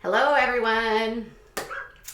Hello, everyone.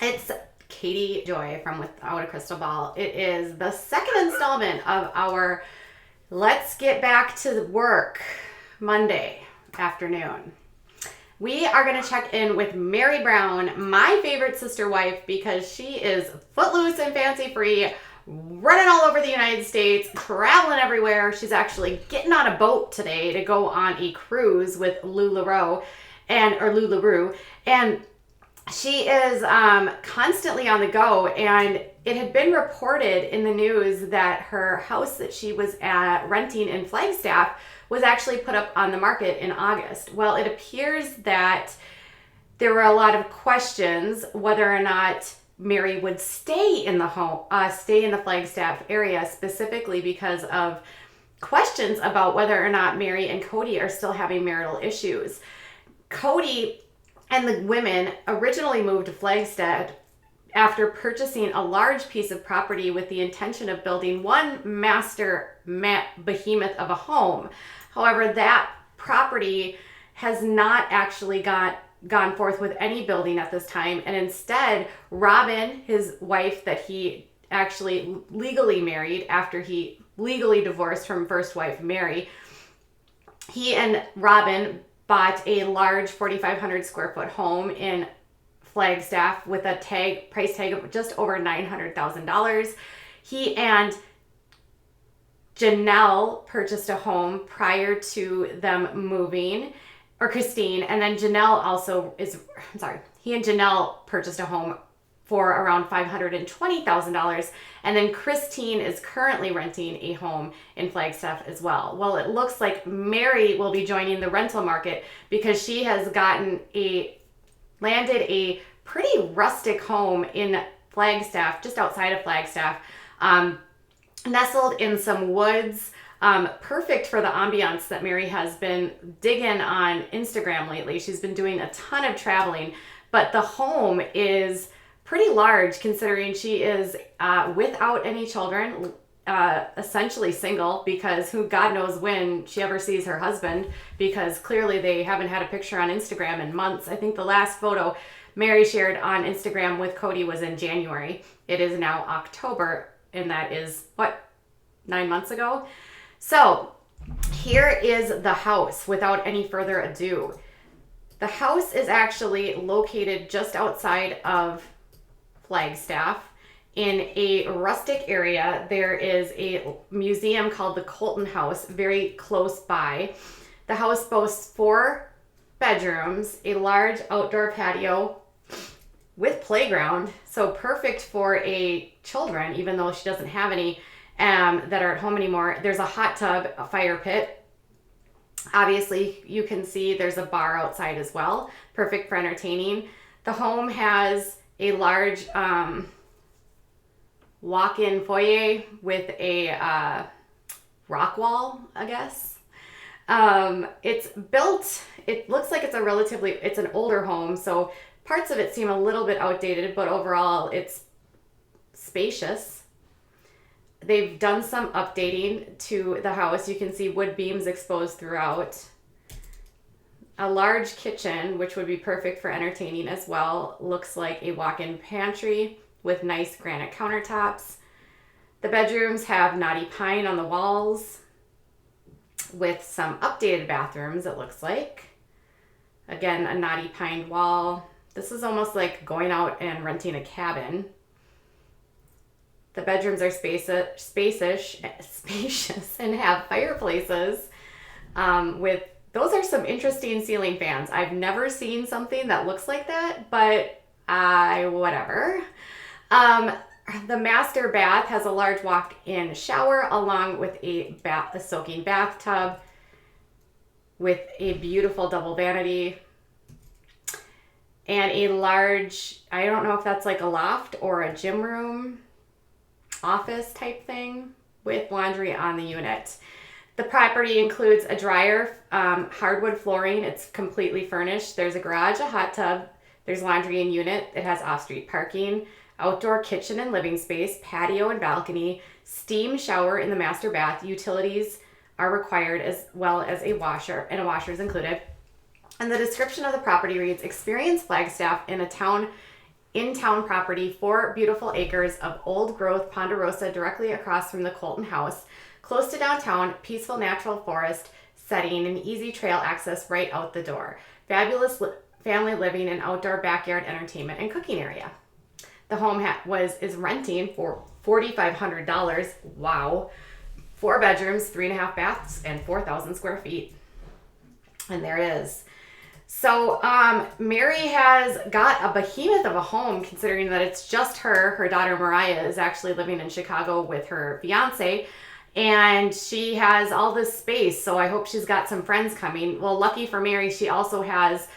It's Katie Joy from Without a Crystal Ball. It is the second installment of our Let's Get Back to Work Monday afternoon. We are going to check in with Meri Brown, my favorite sister wife, because she is footloose and fancy free, running all over the United States, traveling everywhere. She's actually getting on a boat today to go on a cruise with LuLaRoe or LuLaRoe, and she is constantly on the go. And it had been reported in the news that her house that she was renting in Flagstaff was actually put up on the market in August. Well, it appears that there were a lot of questions whether or not Meri would stay in the Flagstaff area, specifically because of questions about whether or not Meri and Kody are still having marital issues. Kody and the women originally moved to Flagstaff after purchasing a large piece of property with the intention of building one master behemoth of a home. However, that property has not actually gone forth with any building at this time, and instead, Robin, his wife that he actually legally married after he legally divorced from first wife Meri, he and Robin bought a large 4,500 square foot home in Flagstaff with a price tag of just over $900,000. He and Janelle purchased a home prior to them moving, or Christine, and then he and Janelle purchased a home for around $520,000, and then Christine is currently renting a home in Flagstaff as well. Well, it looks like Meri will be joining the rental market because she has landed a pretty rustic home in Flagstaff, just outside of Flagstaff, nestled in some woods, perfect for the ambiance that Meri has been digging on Instagram lately. She's been doing a ton of traveling, but the home is pretty large considering she is without any children, essentially single, because God knows when she ever sees her husband, because clearly they haven't had a picture on Instagram in months. I think the last photo Meri shared on Instagram with Kody was in January. It is now October, and that is 9 months ago. So here is the house without any further ado. The house is actually located just outside of Flagstaff in a rustic area. There is a museum called the Colton House very close by. The house boasts 4 bedrooms, a large outdoor patio with playground, so perfect for children, even though she doesn't have any that are at home anymore. There's a hot tub, a fire pit. Obviously, you can see there's a bar outside as well, perfect for entertaining. The home has a large walk-in foyer with a rock wall, I guess. It's built, it looks like it's an older home, so parts of it seem a little bit outdated, but overall it's spacious. They've done some updating to the house. You can see wood beams exposed throughout. A large kitchen, which would be perfect for entertaining as well. Looks like a walk-in pantry with nice granite countertops. The bedrooms have knotty pine on the walls with some updated bathrooms, it looks like. Again, a knotty pine wall. This is almost like going out and renting a cabin. The bedrooms are spacious and have fireplaces those are some interesting ceiling fans. I've never seen something that looks like that, but whatever. The master bath has a large walk-in shower along with a soaking bathtub with a beautiful double vanity and a large, I don't know if that's like a loft or a gym room, office type thing with laundry on the unit. The property includes a dryer, hardwood flooring. It's completely furnished. There's a garage, a hot tub. There's laundry in unit. It has off-street parking, outdoor kitchen and living space, patio and balcony, steam shower in the master bath. Utilities are required as well as a washer, and a washer is included. And the description of the property reads, experience Flagstaff in-town property, 4 beautiful acres of old growth ponderosa directly across from the Colton house, close to downtown, peaceful natural forest setting, and easy trail access right out the door. Fabulous family living and outdoor backyard entertainment and cooking area. The home is renting for $4,500. Wow. 4 bedrooms, 3.5 baths, and 4,000 square feet. And there it is. So Meri has got a behemoth of a home, considering that it's just her. Her daughter Mariah is actually living in Chicago with her fiance, and she has all this space. So I hope she's got some friends coming. Well, lucky for Meri, she also has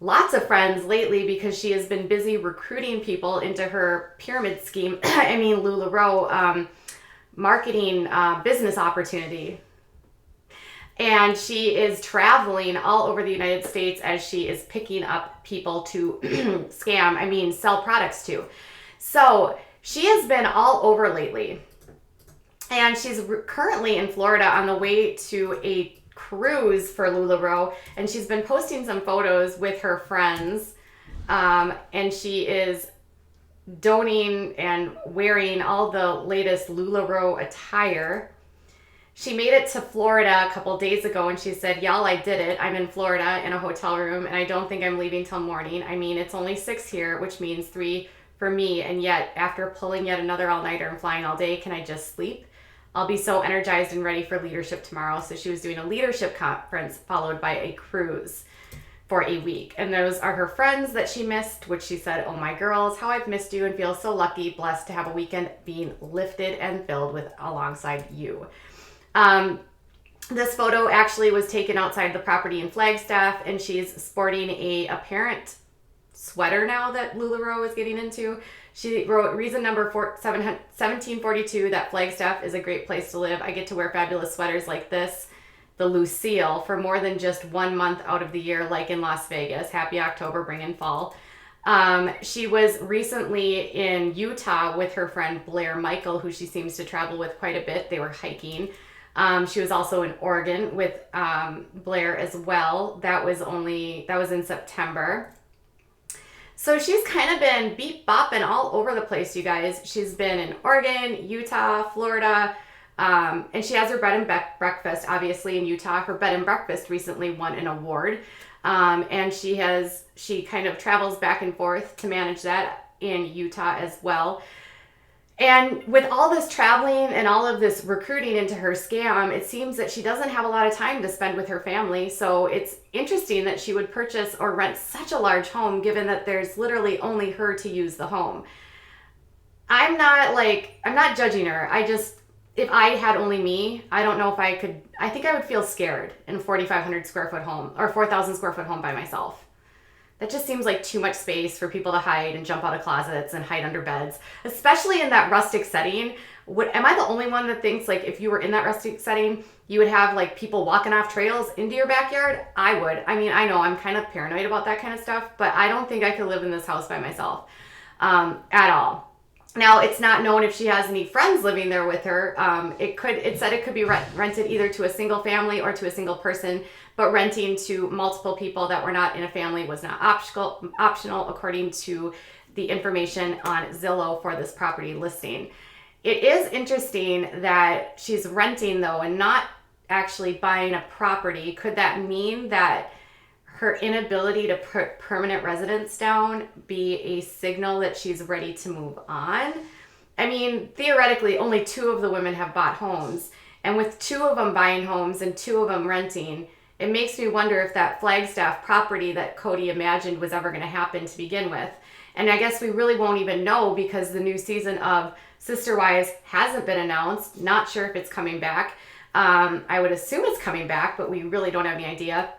lots of friends lately because she has been busy recruiting people into her pyramid scheme. I mean, LuLaRoe marketing business opportunity. And she is traveling all over the United States as she is picking up people to sell products to. So she has been all over lately. And she's currently in Florida on the way to a cruise for LuLaRoe. And she's been posting some photos with her friends. And she is donning and wearing all the latest LuLaRoe attire. She made it to Florida a couple days ago, and she said, y'all, I did it. I'm in Florida in a hotel room, and I don't think I'm leaving till morning. I mean, it's only 6 here, which means 3 for me, and yet after pulling yet another all-nighter and flying all day, can I just sleep? I'll be so energized and ready for leadership tomorrow. So she was doing a leadership conference followed by a cruise for a week. And those are her friends that she missed, which she said, oh my girls, how I've missed you and feel so lucky, blessed to have a weekend being lifted and filled with alongside you. This photo actually was taken outside the property in Flagstaff, and she's sporting a apparent sweater now that LuLaRoe is getting into. She wrote reason number 1742 that Flagstaff is a great place to live. I get to wear fabulous sweaters like this, the Lucille, for more than just 1 month out of the year, like in Las Vegas. Happy October, bring in fall. She was recently in Utah with her friend Blair Michael, who she seems to travel with quite a bit. They were hiking. She was also in Oregon with Blair as well. That was in September. So she's kind of been beep bopping all over the place, you guys. She's been in Oregon, Utah, Florida, and she has her bed and breakfast, obviously, in Utah. Her bed and breakfast recently won an award, and she kind of travels back and forth to manage that in Utah as well. And with all this traveling and all of this recruiting into her scam, it seems that she doesn't have a lot of time to spend with her family. So it's interesting that she would purchase or rent such a large home, given that there's literally only her to use the home. I'm not judging her. If I had only me, I don't know if I could. I think I would feel scared in a 4,500 square foot home or 4,000 square foot home by myself. That just seems like too much space for people to hide and jump out of closets and hide under beds, especially in that rustic setting. Am I the only one that thinks like if you were in that rustic setting, you would have like people walking off trails into your backyard? I would. I mean, I know I'm kind of paranoid about that kind of stuff, but I don't think I could live in this house by myself at all. Now, it's not known if she has any friends living there with her. It said it could be rented either to a single family or to a single person, but renting to multiple people that were not in a family was not optional according to the information on Zillow for this property listing. It is interesting that she's renting though and not actually buying a property. Could that mean that her inability to put permanent residence down be a signal that she's ready to move on? I mean, theoretically, only 2 of the women have bought homes. And with 2 of them buying homes and 2 of them renting, it makes me wonder if that Flagstaff property that Kody imagined was ever going to happen to begin with. And I guess we really won't even know because the new season of Sister Wives hasn't been announced. Not sure if it's coming back. I would assume it's coming back, but we really don't have any idea.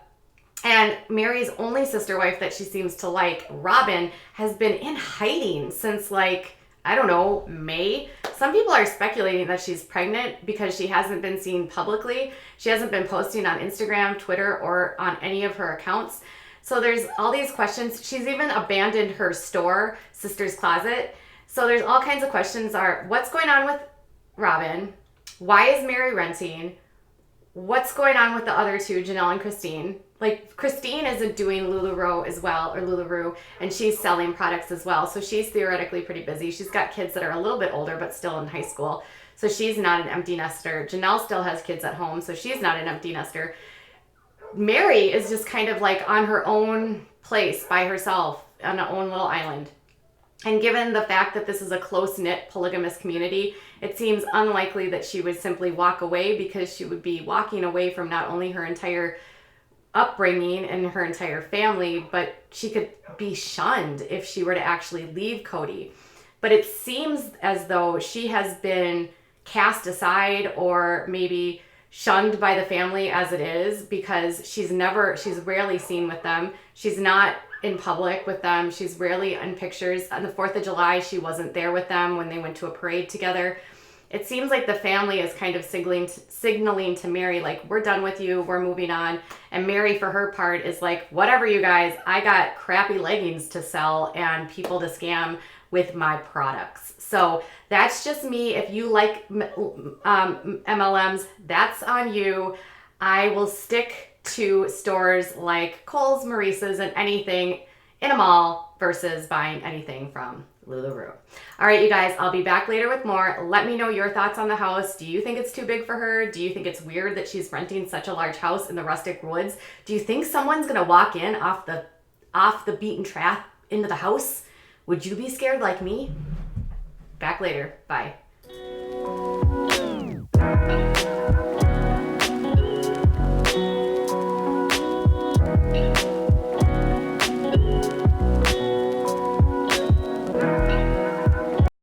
And Meri's only sister wife that she seems to like, Robin, has been in hiding since May. Some people are speculating that she's pregnant because she hasn't been seen publicly. She hasn't been posting on Instagram, Twitter, or on any of her accounts. So there's all these questions. She's even abandoned her store, Sister's Closet. So there's all kinds of questions what's going on with Robin? Why is Meri renting? What's going on with the other 2, Janelle and Christine? like Christine isn't doing LuLaRoe as well, or LuLaRoe, and she's selling products as well. So she's theoretically pretty busy. She's got kids that are a little bit older, but still in high school. So she's not an empty nester. Janelle still has kids at home, so she's not an empty nester. Meri is just kind of like on her own place by herself on her own little island. And given the fact that this is a close-knit polygamous community, it seems unlikely that she would simply walk away, because she would be walking away from not only her entire upbringing and her entire family, but she could be shunned if she were to actually leave Kody. But it seems as though she has been cast aside, or maybe shunned by the family as it is, because she's rarely seen with them. She's not in public with them. She's rarely in pictures. On the 4th of July, she wasn't there with them when they went to a parade together. It seems like the family is kind of signaling to Meri, like, we're done with you, we're moving on. And Meri, for her part, is like, whatever, you guys, I got crappy leggings to sell and people to scam with my products. So that's just me. If you like MLMs, that's on you. I will stick to stores like Kohl's, Maurice's, and anything in a mall versus buying anything from LuLaRoe. All right, you guys, I'll be back later with more. Let me know your thoughts on the house. Do you think it's too big for her? Do you think it's weird that she's renting such a large house in the rustic woods? Do you think someone's gonna walk in off the beaten track into the house? Would you be scared like me? Back later. Bye.